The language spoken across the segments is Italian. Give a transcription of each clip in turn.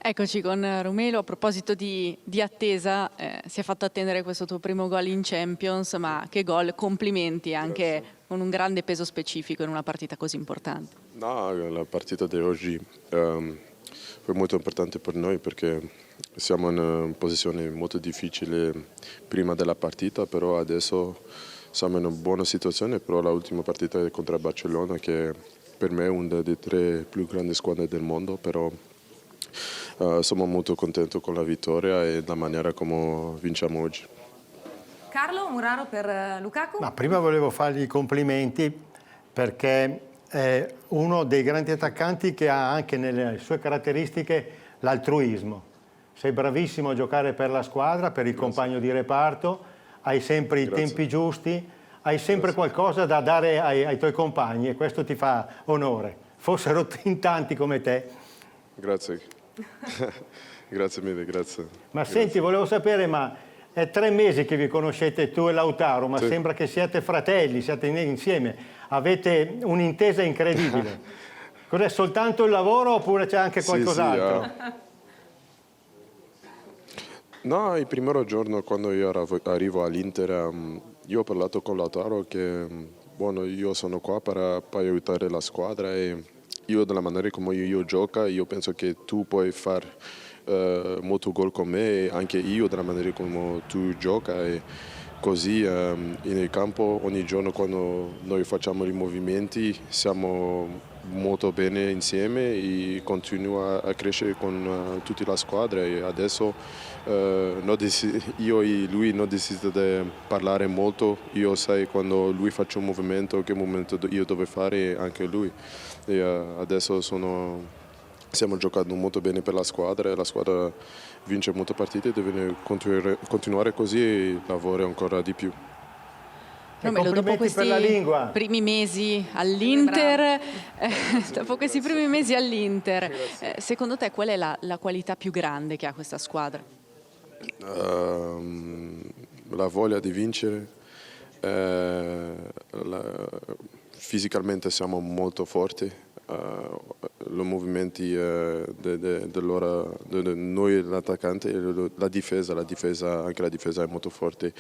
Eccoci con Romelu. A proposito di attesa, si è fatto attendere questo tuo primo gol in Champions, ma che gol, complimenti anche con un grande peso specifico in una partita così importante. No, la partita di oggi fu molto importante per noi perché siamo in una posizione molto difficile prima della partita, però adesso siamo in una buona situazione, però l'ultima partita è contro Barcellona che per me è una delle 3 più grandi squadre del mondo, però sono molto contento con la vittoria e la maniera come vinciamo oggi. Carlo Muraro per Lukaku? Ma prima volevo fargli i complimenti perché è uno dei grandi attaccanti che ha anche nelle sue caratteristiche l'altruismo. Sei bravissimo a giocare per la squadra, per il compagno di reparto, hai sempre i tempi giusti, hai sempre qualcosa da dare ai tuoi compagni e questo ti fa onore. Fossero in tanti come te. Grazie. Grazie mille, grazie. Ma senti, volevo sapere, ma è 3 mesi che vi conoscete tu e Lautaro, ma Sì. sembra che siete fratelli, siete insieme, avete un'intesa incredibile. Cos'è, soltanto il lavoro oppure c'è anche qualcos'altro? No, il primo giorno quando io arrivo all'Inter, io ho parlato con Lautaro che buono, io sono qua per aiutare la squadra e io della maniera come io gioco, io penso che tu puoi fare molto gol con me e anche io della maniera come tu giochi e così nel campo ogni giorno quando noi facciamo i movimenti siamo molto bene insieme e continua a crescere con tutta la squadra e adesso io e lui non deciso di parlare molto, io sai quando lui faccia un movimento che momento io devo fare anche lui e adesso stiamo giocando molto bene per la squadra vince molte partite, deve continuare così e lavorare ancora di più. Romelu, dopo questi primi mesi all'Inter, secondo te qual è la qualità più grande che ha questa squadra? La voglia di vincere, fisicamente siamo molto forti, i movimenti di noi l'attaccante, la difesa, anche la difesa è molto forte.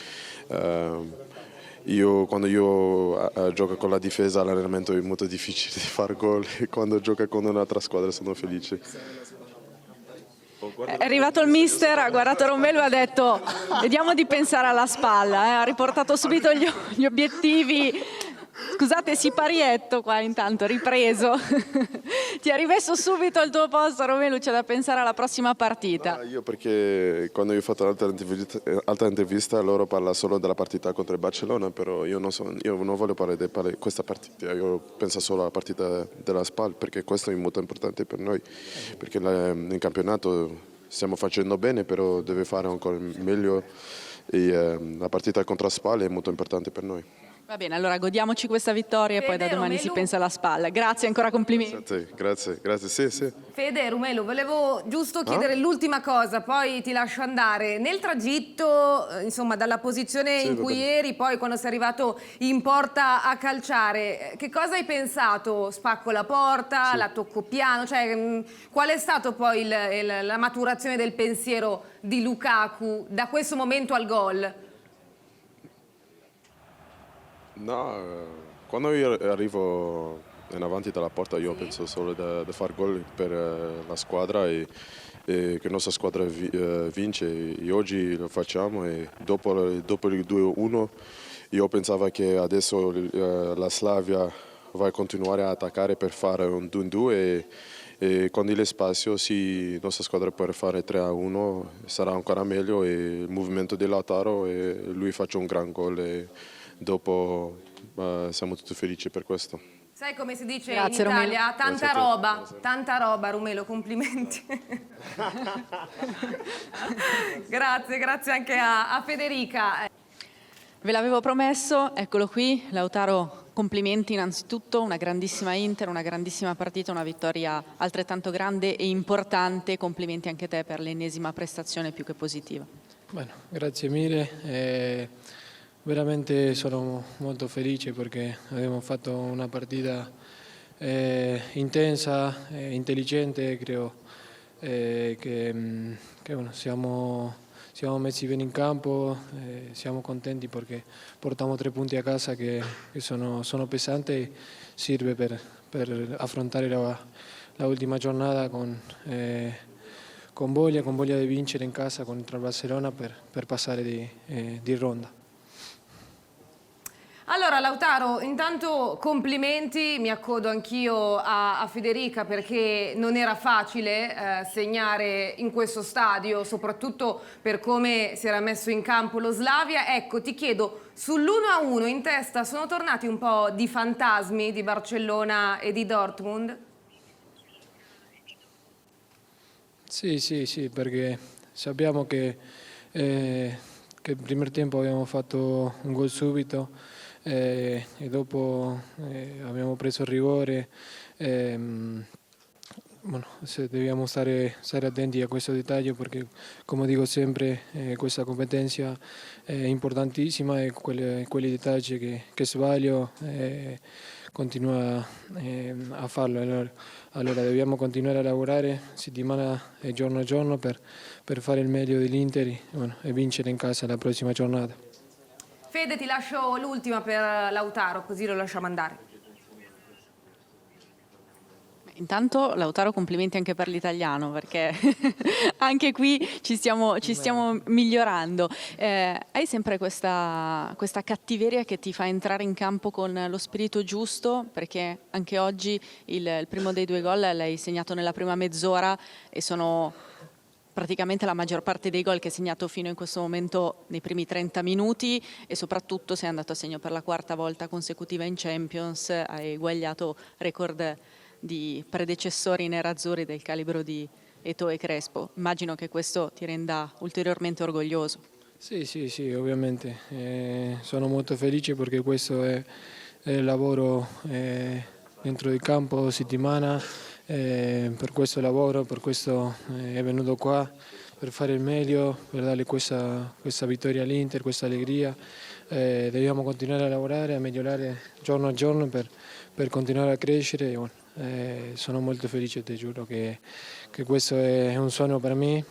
Quando io gioco con la difesa all'allenamento è molto difficile di fare gol e quando gioco con un'altra squadra sono felice. È arrivato il mister, ha guardato Romelu e ha detto vediamo di pensare alla spalla, ha riportato subito gli obiettivi. Scusate, siparietto qua intanto, ripreso. Ti ha rimesso subito al tuo posto, Romelu, c'è da pensare alla prossima partita. Io perché quando io ho fatto l'altra intervista loro parlano solo della partita contro il Barcellona, però io non voglio parlare di questa partita, io penso solo alla partita della SPAL perché questo è molto importante per noi, perché in campionato stiamo facendo bene, però deve fare ancora meglio e la partita contro la SPAL è molto importante per noi. Va bene, allora godiamoci questa vittoria e poi da domani si pensa alla spalla. Grazie, ancora complimenti. Grazie, sì. Fede, Romelu, volevo giusto chiedere l'ultima cosa, poi ti lascio andare. Nel tragitto, insomma, dalla posizione in cui eri, poi quando sei arrivato in porta a calciare, che cosa hai pensato? Spacco la porta, la tocco piano? Cioè, qual è stato poi la maturazione del pensiero di Lukaku da questo momento al gol? No, quando io arrivo in avanti dalla porta io penso solo di fare gol per la squadra e che la nostra squadra vince e oggi lo facciamo e dopo il 2-1 io pensavo che adesso la Slavia va a continuare a attaccare per fare un 2-2 e con il spazio la nostra squadra può fare 3-1 sarà ancora meglio e il movimento di Lautaro e lui faccia un gran gol e dopo siamo tutti felici per questo. Sai come si dice Grazie, in Italia? Romelu. Tanta roba, Romelu, complimenti. grazie anche a Federica. Ve l'avevo promesso, eccolo qui, Lautaro, complimenti innanzitutto, una grandissima Inter, una grandissima partita, una vittoria altrettanto grande e importante, complimenti anche a te per l'ennesima prestazione più che positiva. Bueno, grazie mille. Veramente sono molto felice perché abbiamo fatto una partita intensa, intelligente, creo. che bueno, siamo messi bene in campo, siamo contenti perché portiamo 3 punti a casa che sono pesanti e serve per affrontare la ultima giornata con voglia di vincere in casa contro il Barcellona per passare di ronda. Allora Lautaro, intanto complimenti, mi accodo anch'io a Federica perché non era facile segnare in questo stadio, soprattutto per come si era messo in campo lo Slavia. Ecco, ti chiedo, sull'1-1 in testa sono tornati un po' di fantasmi di Barcellona e di Dortmund? Sì, perché sappiamo che il primo tempo abbiamo fatto un gol subito e dopo abbiamo preso il rigore. Bueno, dobbiamo stare attenti a questo dettaglio perché, come dico sempre, questa competenza è importantissima e quelli dettagli che sbaglio continua a farlo. Allora dobbiamo continuare a lavorare settimana e giorno per fare il meglio dell'Inter e vincere in casa la prossima giornata. Fede, ti lascio l'ultima per Lautaro, così lo lasciamo andare. Intanto Lautaro, complimenti anche per l'italiano, perché anche qui ci stiamo migliorando. Hai sempre questa cattiveria che ti fa entrare in campo con lo spirito giusto, perché anche oggi il primo dei 2 gol l'hai segnato nella prima mezz'ora e sono praticamente la maggior parte dei gol che hai segnato fino in questo momento nei primi 30 minuti e soprattutto sei andato a segno per la 4ª volta consecutiva in Champions, hai eguagliato record di predecessori nerazzurri del calibro di Eto'o e Crespo. Immagino che questo ti renda ulteriormente orgoglioso. Sì, ovviamente. Sono molto felice perché questo è il lavoro dentro il campo settimana. Per questo lavoro, per questo è venuto qua, per fare il meglio, per darle questa vittoria all'Inter, questa allegria. Dobbiamo continuare a lavorare, a migliorare giorno a giorno per continuare a crescere. Sono molto felice, ti giuro che questo è un sogno per me.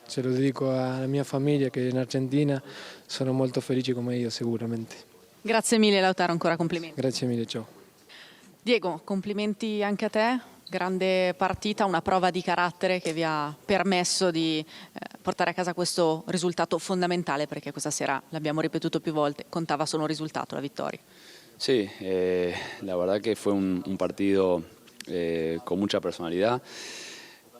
Se lo dico alla mia famiglia che è in Argentina, sono molto felice come io sicuramente. Grazie mille Lautaro, ancora complimenti. Grazie mille, ciao. Diego, complimenti anche a te, grande partita, una prova di carattere che vi ha permesso di portare a casa questo risultato fondamentale, perché questa sera, l'abbiamo ripetuto più volte, contava solo un risultato, la vittoria. Sí, la verdad que fue un partido con mucha personalidad,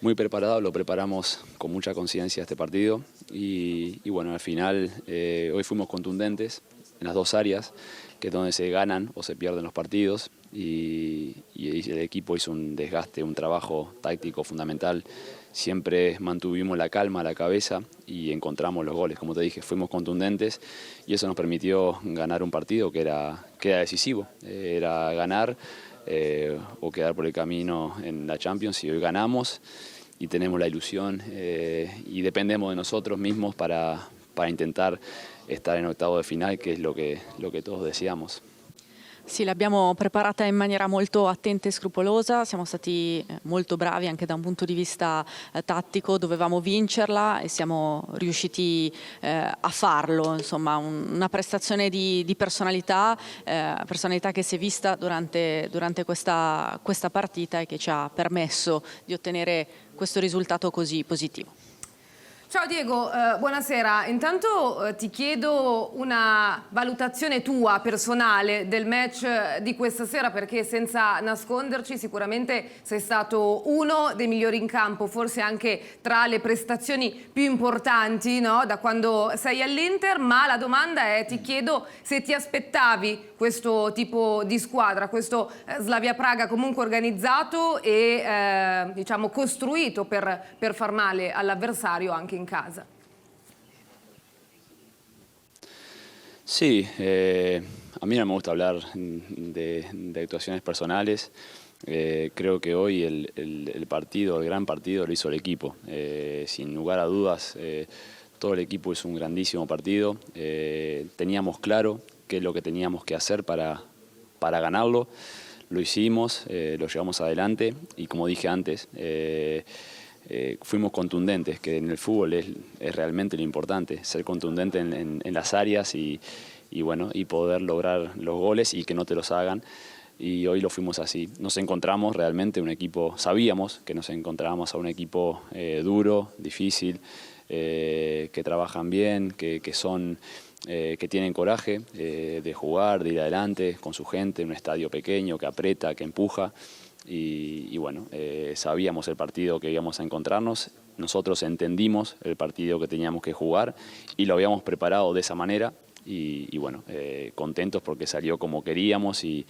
muy preparado, lo preparamos con mucha conciencia este partido y bueno, al final hoy fuimos contundentes en las 2 áreas, que es donde se ganan o se pierden los partidos y el equipo hizo un desgaste, un trabajo táctico fundamental. Siempre mantuvimos la calma, la cabeza y encontramos los goles. Como te dije, fuimos contundentes y eso nos permitió ganar un partido que era decisivo. Era ganar o quedar por el camino en la Champions y hoy ganamos y tenemos la ilusión y dependemos de nosotros mismos para intentar estar en octavo de final, que es lo que todos deseamos. Sì, l'abbiamo preparata in maniera molto attenta e scrupolosa, siamo stati molto bravi anche da un punto di vista tattico, dovevamo vincerla e siamo riusciti a farlo, insomma una prestazione di personalità che si è vista durante questa partita e che ci ha permesso di ottenere questo risultato così positivo. Ciao Diego, buonasera. Intanto ti chiedo una valutazione tua personale del match di questa sera, perché senza nasconderci sicuramente sei stato uno dei migliori in campo, forse anche tra le prestazioni più importanti, no? Da quando sei all'Inter, ma la domanda è, ti chiedo se ti aspettavi questo tipo di squadra, questo Slavia Praga comunque organizzato e diciamo costruito per far male all'avversario anche in casa. Sí, a mí no me gusta hablar de actuaciones personales. Creo que hoy el partido, el gran partido, lo hizo el equipo. Sin lugar a dudas, todo el equipo hizo un grandísimo partido. Teníamos claro qué es lo que teníamos que hacer para ganarlo. lo hicimos, lo llevamos adelante y como dije antes, fuimos contundentes, que en el fútbol es realmente lo importante, ser contundente en las áreas y bueno, y poder lograr los goles y que no te los hagan. Y hoy lo fuimos así. Nos encontramos realmente un equipo, sabíamos que nos encontrábamos a un equipo duro, difícil, que trabajan bien, que tienen coraje de jugar, de ir adelante con su gente, en un estadio pequeño, que aprieta, que empuja. Y bueno, sabíamos el partido que íbamos a encontrarnos, nosotros entendimos el partido que teníamos que jugar y lo habíamos preparado de esa manera y bueno, contentos porque salió como queríamos y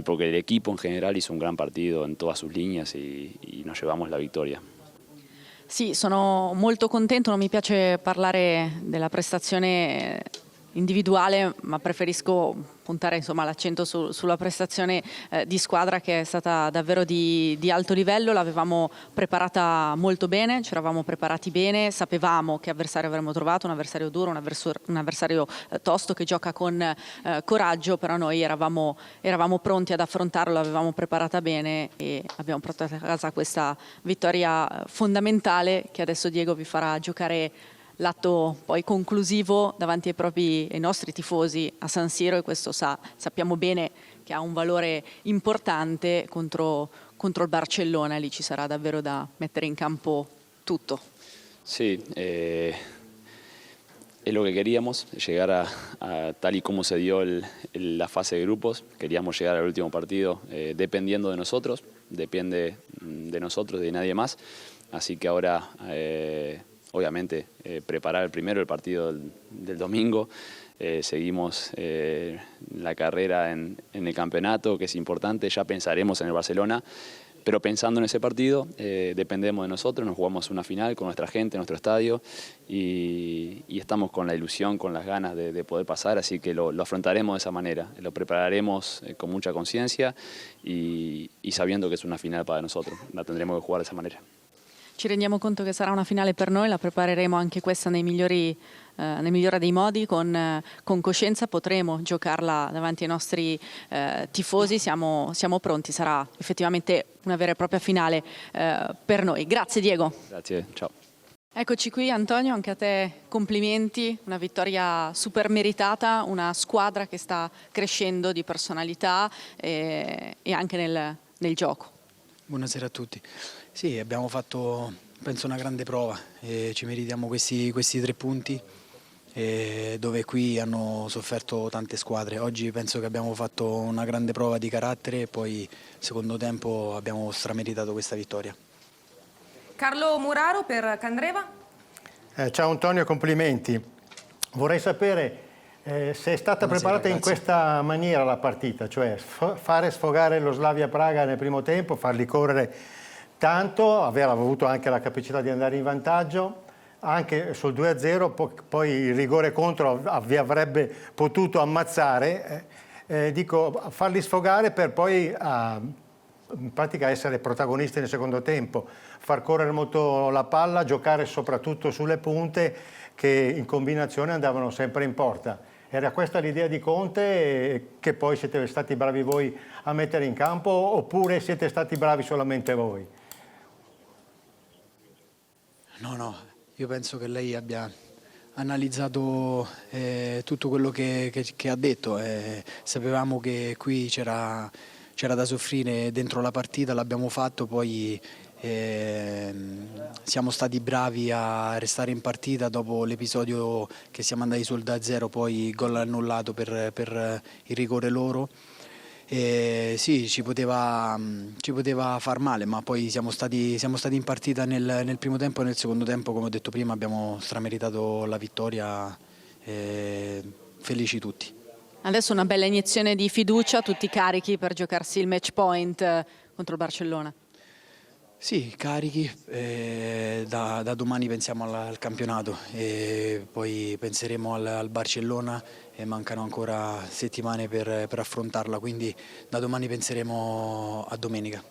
porque el equipo en general hizo un gran partido en todas sus líneas y nos llevamos la vittoria. Sì, sono molto contento, non mi piace parlare della prestazione individuale, ma preferisco puntare insomma, l'accento sulla prestazione di squadra che è stata davvero di alto livello. L'avevamo preparata molto bene, ci eravamo preparati bene, sapevamo che avversario avremmo trovato, un avversario duro, un avversario tosto che gioca con coraggio, però noi eravamo pronti ad affrontarlo, l'avevamo preparata bene e abbiamo portato a casa questa vittoria fondamentale che adesso Diego vi farà giocare l'atto poi conclusivo davanti ai nostri tifosi a San Siro e questo sappiamo bene che ha un valore importante contro il Barcellona, lì ci sarà davvero da mettere in campo tutto. Sí, es lo que queríamos, llegar a tal y como se dio la fase de grupos, queríamos llegar al último partido dependiendo de nosotros, depende de nosotros, de nadie más, así que ahora obviamente preparar el partido del domingo, seguimos la carrera en el campeonato, que es importante, ya pensaremos en el Barcelona, pero pensando en ese partido dependemos de nosotros, nos jugamos una final con nuestra gente, nuestro estadio y estamos con la ilusión, con las ganas de poder pasar, así que lo afrontaremos de esa manera, lo prepararemos con mucha conciencia y sabiendo que es una final para nosotros, la tendremos que jugar de esa manera. Ci rendiamo conto che sarà una finale per noi, la prepareremo anche questa nel migliore dei modi, con coscienza, potremo giocarla davanti ai nostri tifosi, siamo pronti, sarà effettivamente una vera e propria finale per noi. Grazie Diego. Grazie, ciao. Eccoci qui Antonio, anche a te complimenti, una vittoria super meritata, una squadra che sta crescendo di personalità e anche nel gioco. Buonasera a tutti. Sì, abbiamo fatto penso una grande prova e ci meritiamo questi 3 punti dove qui hanno sofferto tante squadre. Oggi penso che abbiamo fatto una grande prova di carattere e poi secondo tempo abbiamo strameritato questa vittoria. Carlo Muraro per Candreva. Ciao Antonio, complimenti. Vorrei sapere se è stata preparata in questa maniera la partita, cioè fare sfogare lo Slavia Praga nel primo tempo, farli correre tanto, aveva avuto anche la capacità di andare in vantaggio, anche sul 2-0, poi il rigore contro vi avrebbe potuto ammazzare, dico farli sfogare per poi in pratica essere protagonisti nel secondo tempo, far correre molto la palla, giocare soprattutto sulle punte che in combinazione andavano sempre in porta. Era questa l'idea di Conte che poi siete stati bravi voi a mettere in campo oppure siete stati bravi solamente voi? No, io penso che lei abbia analizzato tutto quello che ha detto. Sapevamo che qui c'era da soffrire dentro la partita, l'abbiamo fatto, poi siamo stati bravi a restare in partita dopo l'episodio che siamo andati sul 2-0, poi gol annullato per il rigore loro. Sì, ci poteva far male, ma poi siamo stati in partita nel primo tempo e nel secondo tempo, come ho detto prima, abbiamo strameritato la vittoria, felici tutti. Adesso una bella iniezione di fiducia, tutti carichi per giocarsi il match point contro il Barcellona. Sì, carichi, da domani pensiamo al campionato e poi penseremo al Barcellona e mancano ancora settimane per affrontarla, quindi da domani penseremo a domenica.